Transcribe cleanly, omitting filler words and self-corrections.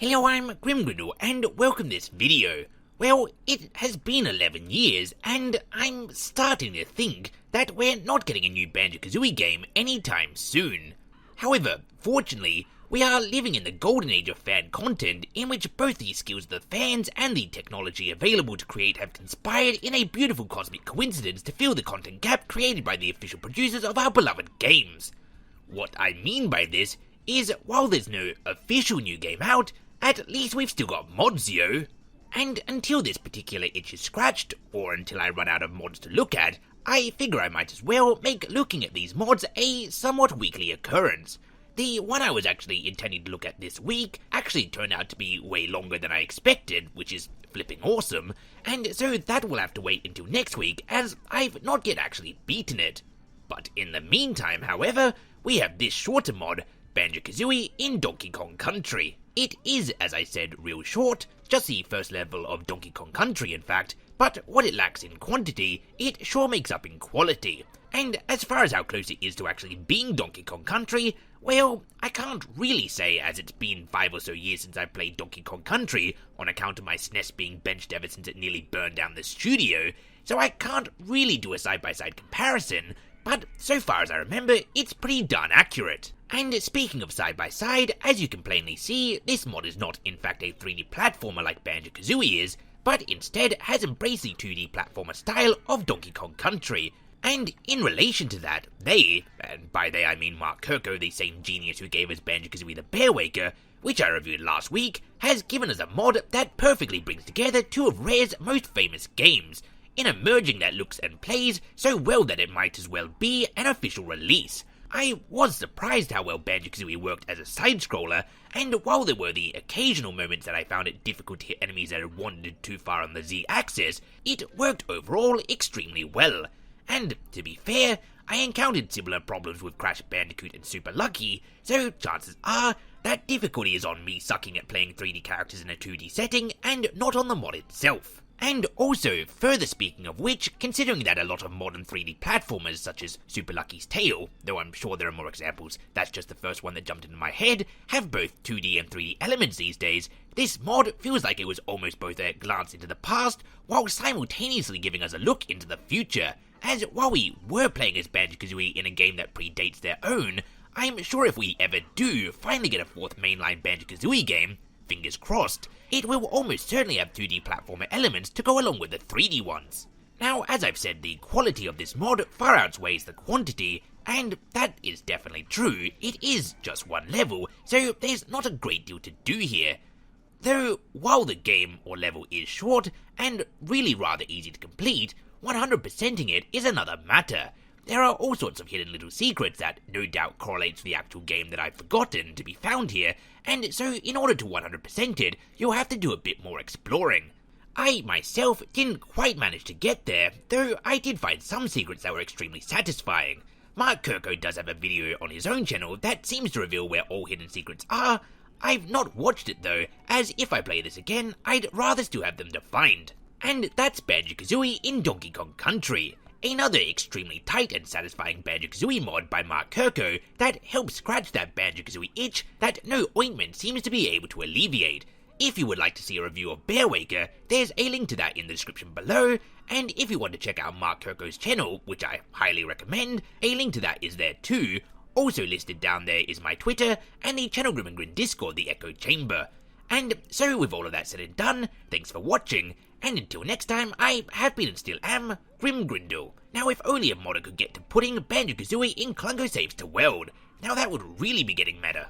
Hello, I'm Grin and welcome to this video. Well, it has been 11 years and I'm starting to think that we're not getting a new Banjo-Kazooie game anytime soon. However, fortunately, we are living in the golden age of fan content in which both the skills of the fans and the technology available to create have conspired in a beautiful cosmic coincidence to fill the content gap created by the official producers of our beloved games. What I mean by this is, while there's no official new game out, at least we've still got mods, yo. And until this particular itch is scratched, or until I run out of mods to look at, I figure I might as well make looking at these mods a somewhat weekly occurrence. The one I was actually intending to look at this week actually turned out to be way longer than I expected, which is flipping awesome, and so that will have to wait until next week as I've not yet actually beaten it. But in the meantime, however, we have this shorter mod, Banjo-Kazooie in Donkey Kong Country. It is, as I said, real short, just the first level of Donkey Kong Country in fact, but what it lacks in quantity, it sure makes up in quality. And as far as how close it is to actually being Donkey Kong Country, well, I can't really say as it's been 5 or so years since I played Donkey Kong Country on account of my SNES being benched ever since it nearly burned down the studio, so I can't really do a side-by-side comparison, but so far as I remember, it's pretty darn accurate. And speaking of side-by-side, as you can plainly see, this mod is not in fact a 3D platformer like Banjo-Kazooie is, but instead has embraced the 2D platformer style of Donkey Kong Country. And in relation to that, they, and by they I mean Mark Kirko, the same genius who gave us Banjo-Kazooie the Bear Waker, which I reviewed last week, has given us a mod that perfectly brings together two of Rare's most famous games, in a merging that looks and plays so well that it might as well be an official release. I was surprised how well Banjo-Kazooie worked as a side-scroller, and while there were the occasional moments that I found it difficult to hit enemies that had wandered too far on the Z-axis, it worked overall extremely well. And, to be fair, I encountered similar problems with Crash Bandicoot and Super Lucky, so chances are that difficulty is on me sucking at playing 3D characters in a 2D setting and not on the mod itself. And also, further speaking of which, considering that a lot of modern 3D platformers such as Super Lucky's Tale, though I'm sure there are more examples, that's just the first one that jumped into my head, have both 2D and 3D elements these days, this mod feels like it was almost both a glance into the past, while simultaneously giving us a look into the future, as while we were playing as Banjo-Kazooie in a game that predates their own, I'm sure if we ever do finally get a fourth mainline Banjo-Kazooie game, fingers crossed, it will almost certainly have 2D platformer elements to go along with the 3D ones. Now, as I've said, the quality of this mod far outweighs the quantity, and that is definitely true. It is just one level, so there's not a great deal to do here. Though, while the game or level is short, and really rather easy to complete, 100%ing it is another matter. There are all sorts of hidden little secrets that no doubt correlate to the actual game that I've forgotten to be found here, and so in order to 100% it, you'll have to do a bit more exploring. I myself didn't quite manage to get there, though I did find some secrets that were extremely satisfying. Mark Kirko does have a video on his own channel that seems to reveal where all hidden secrets are. I've not watched it though, as if I play this again, I'd rather still have them defined. And that's Banjo-Kazooie in Donkey Kong Country, another extremely tight and satisfying Banjo-Kazooie mod by Mark Kirko that helps scratch that Banjo-Kazooie itch that no ointment seems to be able to alleviate. If you would like to see a review of Bear Waker, there's a link to that in the description below, and if you want to check out Mark Kirko's channel, which I highly recommend, a link to that is there too. Also listed down there is my Twitter, and the Channel Grin Discord, the Echo Chamber. And so with all of that said and done, thanks for watching, and until next time, I have been and still am, Grim Grindle. Now if only a modder could get to putting Banjo-Kazooie in Clungo Saves to Weld. Now that would really be getting meta.